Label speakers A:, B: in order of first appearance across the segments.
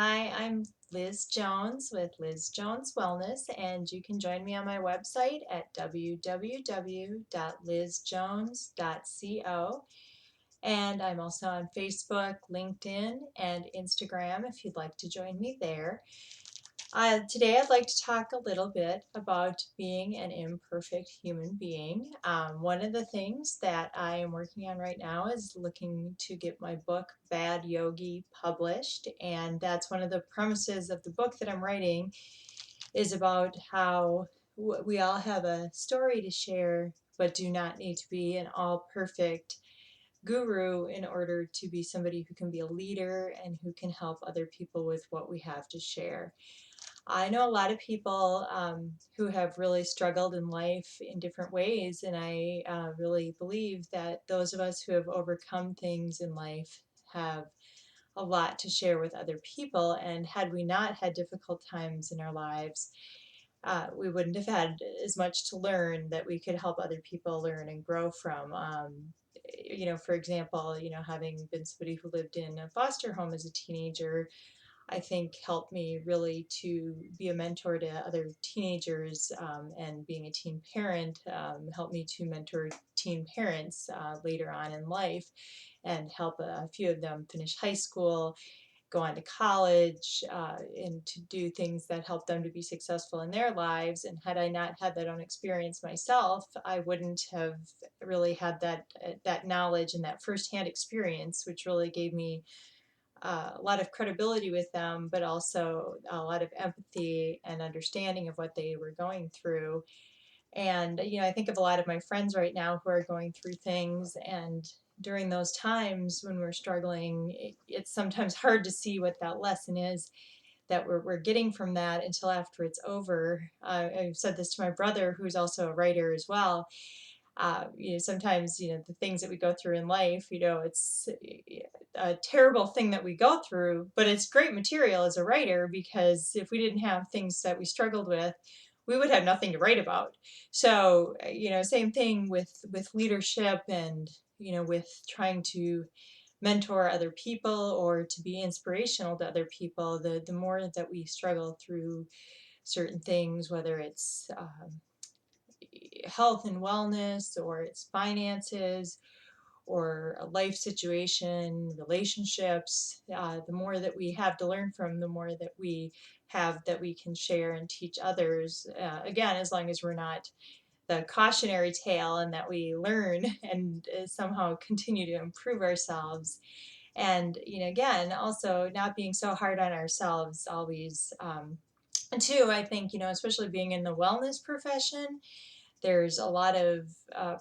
A: Hi, I'm Liz Jones with Liz Jones Wellness, and you can join me on my website at www.lizjones.co. And I'm also on Facebook, LinkedIn, and Instagram if you'd like to join me there. Today, I'd like to talk a little bit about being an imperfect human being. One of the things that I am working on right now is looking to get my book, Bad Yogi, published. And that's one of the premises of the book that I'm writing is about how we all have a story to share, but do not need to be an all perfect guru in order to be somebody who can be a leader and who can help other people with what we have to share. I know a lot of people who have really struggled in life in different ways, and I really believe that those of us who have overcome things in life have a lot to share with other people. And had we not had difficult times in our lives, we wouldn't have had as much to learn that we could help other people learn and grow from. For example, having been somebody who lived in a foster home as a teenager, I think helped me really to be a mentor to other teenagers, and being a teen parent helped me to mentor teen parents later on in life and help a few of them finish high school, go on to college, and to do things that help them to be successful in their lives. And had I not had that own experience myself, I wouldn't have really had that knowledge and that firsthand experience, which really gave me a lot of credibility with them, but also a lot of empathy and understanding of what they were going through. And, I think of a lot of my friends right now who are going through things. And during those times when we're struggling, it's sometimes hard to see what that lesson is that we're getting from that until after it's over. I've said this to my brother, who's also a writer as well. Sometimes, the things that we go through in life, it's a terrible thing that we go through, but it's great material as a writer because if we didn't have things that we struggled with, we would have nothing to write about. So, same thing with leadership and, with trying to mentor other people or to be inspirational to other people, the more that we struggle through certain things, whether it's health and wellness or it's finances or a life situation, relationships, the more that we have to learn from, the more that we have that we can share and teach others. Again, as long as we're not the cautionary tale and that we learn and somehow continue to improve ourselves. And, again, also not being so hard on ourselves always. And two, I think, especially being in the wellness profession, there's a lot of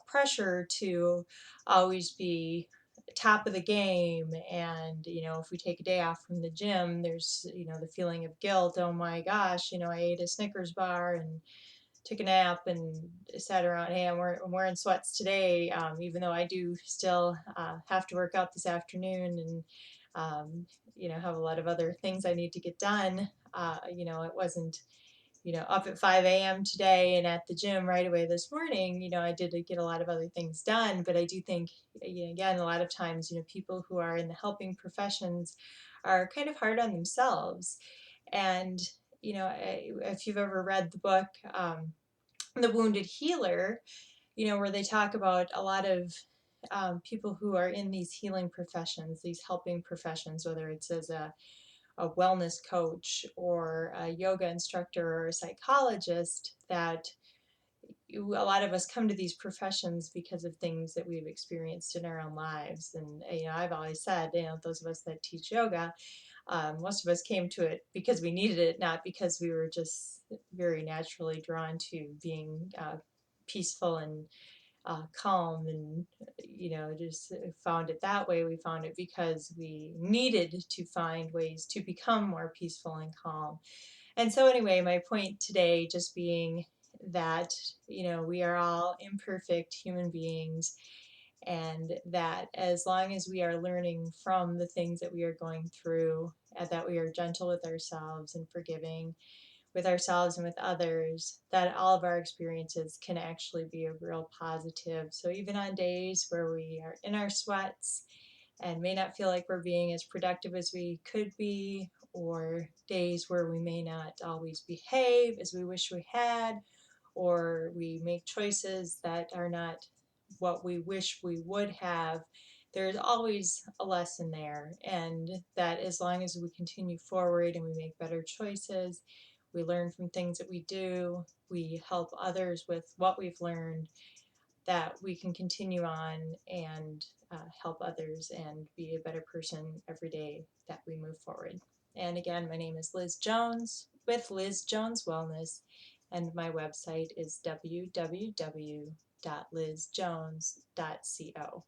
A: pressure to always be top of the game. And, if we take a day off from the gym, there's, the feeling of guilt. Oh my gosh, I ate a Snickers bar and took a nap and sat around. Hey, I'm wearing sweats today, even though I do still have to work out this afternoon and, have a lot of other things I need to get done. It wasn't up at 5 a.m. today and at the gym right away this morning. I did get a lot of other things done, but I do think, again, a lot of times, people who are in the helping professions are kind of hard on themselves. And, if you've ever read the book, The Wounded Healer, where they talk about a lot of people who are in these healing professions, these helping professions, whether it's as a wellness coach or a yoga instructor or a psychologist, that a lot of us come to these professions because of things that we've experienced in our own lives. And, I've always said, those of us that teach yoga, most of us came to it because we needed it, not because we were just very naturally drawn to being peaceful and calm and just found it that way. We found it because we needed to find ways to become more peaceful and calm. And so anyway, my point today just being that we are all imperfect human beings, and that as long as we are learning from the things that we are going through, and that we are gentle with ourselves and forgiving with ourselves and with others, that all of our experiences can actually be a real positive. So even on days where we are in our sweats, and may not feel like we're being as productive as we could be, or days where we may not always behave as we wish we had, or we make choices that are not what we wish we would have. There's always a lesson there, and that as long as we continue forward and we make better choices, we learn from things that we do, we help others with what we've learned, that we can continue on and help others and be a better person every day that we move forward. And again, my name is Liz Jones with Liz Jones Wellness, and my website is www.lizjones.co.